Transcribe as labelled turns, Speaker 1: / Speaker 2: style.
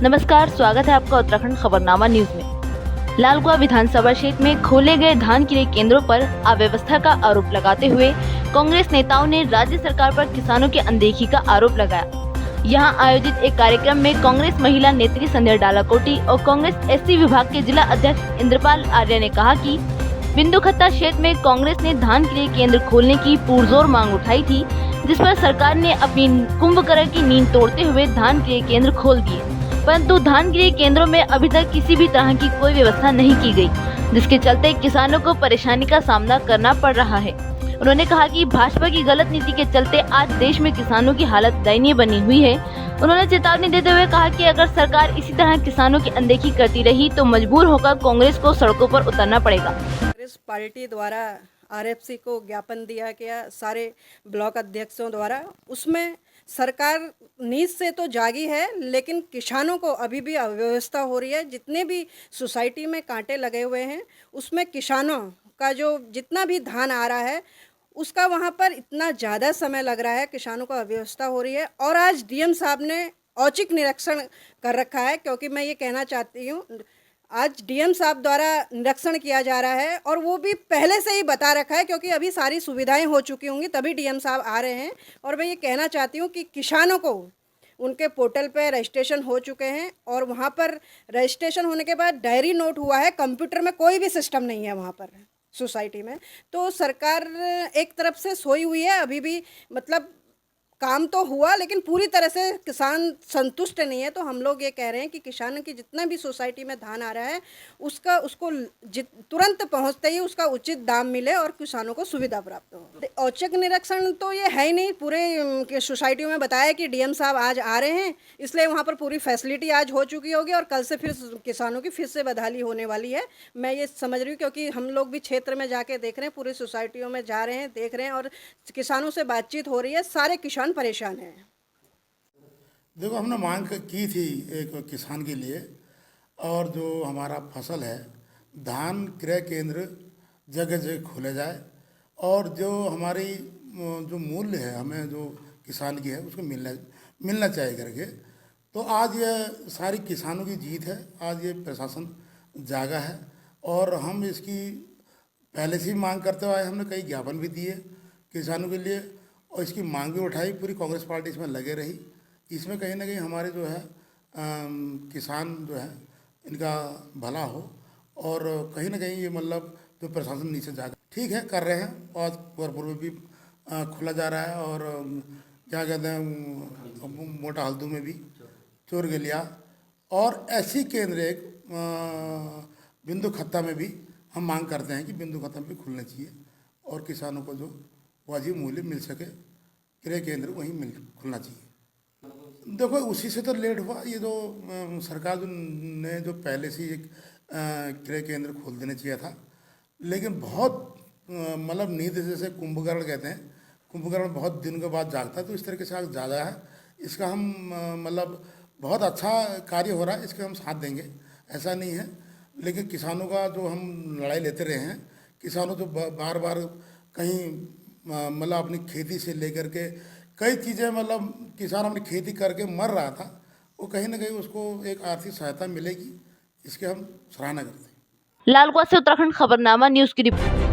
Speaker 1: नमस्कार, स्वागत है आपका उत्तराखंड खबरनामा न्यूज में। लालकुआं विधानसभा क्षेत्र में खोले गए धान क्रय केंद्रों पर अव्यवस्था का आरोप लगाते हुए कांग्रेस नेताओं ने राज्य सरकार पर किसानों की अनदेखी का आरोप लगाया। यहां आयोजित एक कार्यक्रम में कांग्रेस महिला नेत्री संध्या डालाकोटी और कांग्रेस एससी विभाग के जिला अध्यक्ष इंद्रपाल आर्य ने कहा कि बिंदुखत्ता क्षेत्र में कांग्रेस ने धान क्रय केंद्र खोलने की पुरजोर मांग उठाई थी, जिस पर सरकार ने अपनी कुंभकर्ण की नींद तोड़ते हुए धान क्रय केंद्र खोल दिए, परंतु धान क्रय केंद्रों में अभी तक किसी भी तरह की कोई व्यवस्था नहीं की गई, जिसके चलते किसानों को परेशानी का सामना करना पड़ रहा है। उन्होंने कहा कि भाजपा की गलत नीति के चलते आज देश में किसानों की हालत दयनीय बनी हुई है। उन्होंने चेतावनी देते हुए कहा कि अगर सरकार इसी तरह किसानों की अनदेखी करती रही तो मजबूर होकर कांग्रेस को सड़कों पर उतरना पड़ेगा।
Speaker 2: कांग्रेस पार्टी द्वारा आरएफसी को ज्ञापन दिया गया सारे ब्लॉक अध्यक्षों द्वारा। उसमें सरकार नींद से तो जागी है, लेकिन किसानों को अभी भी अव्यवस्था हो रही है। जितने भी सोसाइटी में कांटे लगे हुए हैं, उसमें किसानों का जो जितना भी धान आ रहा है उसका वहाँ पर इतना ज़्यादा समय लग रहा है, किसानों को अव्यवस्था हो रही है। और आज डीएम साहब ने औचक निरीक्षण कर रखा है, क्योंकि मैं ये कहना चाहती हूँ आज डीएम साहब द्वारा निरीक्षण किया जा रहा है और वो भी पहले से ही बता रखा है, क्योंकि अभी सारी सुविधाएं हो चुकी होंगी तभी डीएम साहब आ रहे हैं। और मैं ये कहना चाहती हूँ कि किसानों को उनके पोर्टल पे रजिस्ट्रेशन हो चुके हैं और वहाँ पर रजिस्ट्रेशन होने के बाद डायरी नोट हुआ है। कंप्यूटर में कोई भी सिस्टम नहीं है वहाँ पर सोसाइटी में। तो सरकार एक तरफ से सोई हुई है, अभी भी मतलब काम तो हुआ लेकिन पूरी तरह से किसान संतुष्ट नहीं है। तो हम लोग ये कह रहे हैं कि किसानों की जितना भी सोसाइटी में धान आ रहा है उसको तुरंत पहुंचते ही उसका उचित दाम मिले और किसानों को सुविधा प्राप्त हो। औचक निरीक्षण तो ये है ही नहीं, पूरे सोसाइटियों में बताया कि डीएम साहब आज आ रहे हैं, इसलिए वहाँ पर पूरी फैसिलिटी आज हो चुकी होगी और कल से फिर किसानों की फिर से बदहाली होने वाली है। मैं ये समझ रही हूँ, क्योंकि हम लोग भी क्षेत्र में जाके देख रहे हैं, पूरी सोसाइटियों में जा रहे हैं, देख रहे हैं और किसानों से बातचीत हो रही है। सारे किसान परेशान है।
Speaker 3: देखो, हमने मांग की थी एक किसान के लिए, और जो हमारा फसल है धान क्रय केंद्र जगह जगह खोले जाए और जो हमारी जो मूल्य है हमें जो किसान की है उसको मिलना चाहिए करके। तो आज ये सारी किसानों की जीत है, आज ये प्रशासन जागा है और हम इसकी पहले से ही मांग करते हुए आए। हमने कई ज्ञापन भी दिए किसानों के लिए और इसकी मांग भी उठाई। पूरी कांग्रेस पार्टी इसमें लगे रही। इसमें कहीं ना कहीं हमारे जो है किसान जो है इनका भला हो और कहीं ना कहीं ये मतलब जो प्रशासन नीचे जाकर ठीक है कर रहे हैं। और गोरखपुर में भी खुला जा रहा है और क्या कहते हैं मोटा हल्दू में भी चोरगलिया और ऐसी केंद्र एक बिंदुखत्ता में भी हम मांग करते हैं कि बिंदुखत्ता में भी खुलना चाहिए और किसानों को जो वाजिब मूल्य मिल सके, क्रय केंद्र वहीं खुलना चाहिए। देखो, उसी से तो लेट हुआ। ये जो सरकार ने जो पहले से एक क्रय केंद्र खोल देना चाहिए था, लेकिन बहुत मतलब नींद जैसे कुंभकर्ण कहते हैं, कुंभकर्ण बहुत दिन के बाद जागता है, तो इस तरीके से आज ज़्यादा है। इसका हम मतलब बहुत अच्छा कार्य हो रहा है, इसके हम साथ देंगे, ऐसा नहीं है। लेकिन किसानों का जो हम लड़ाई लेते रहे हैं, किसानों तो बार बार कहीं मतलब अपनी खेती से लेकर के कई चीज़ें मतलब किसान अपनी खेती करके मर रहा था, वो कहीं ना कहीं उसको एक आर्थिक सहायता मिलेगी, इसके हम सराहना करते हैं।
Speaker 1: लालकुआं से उत्तराखंड खबरनामा न्यूज की रिपोर्ट।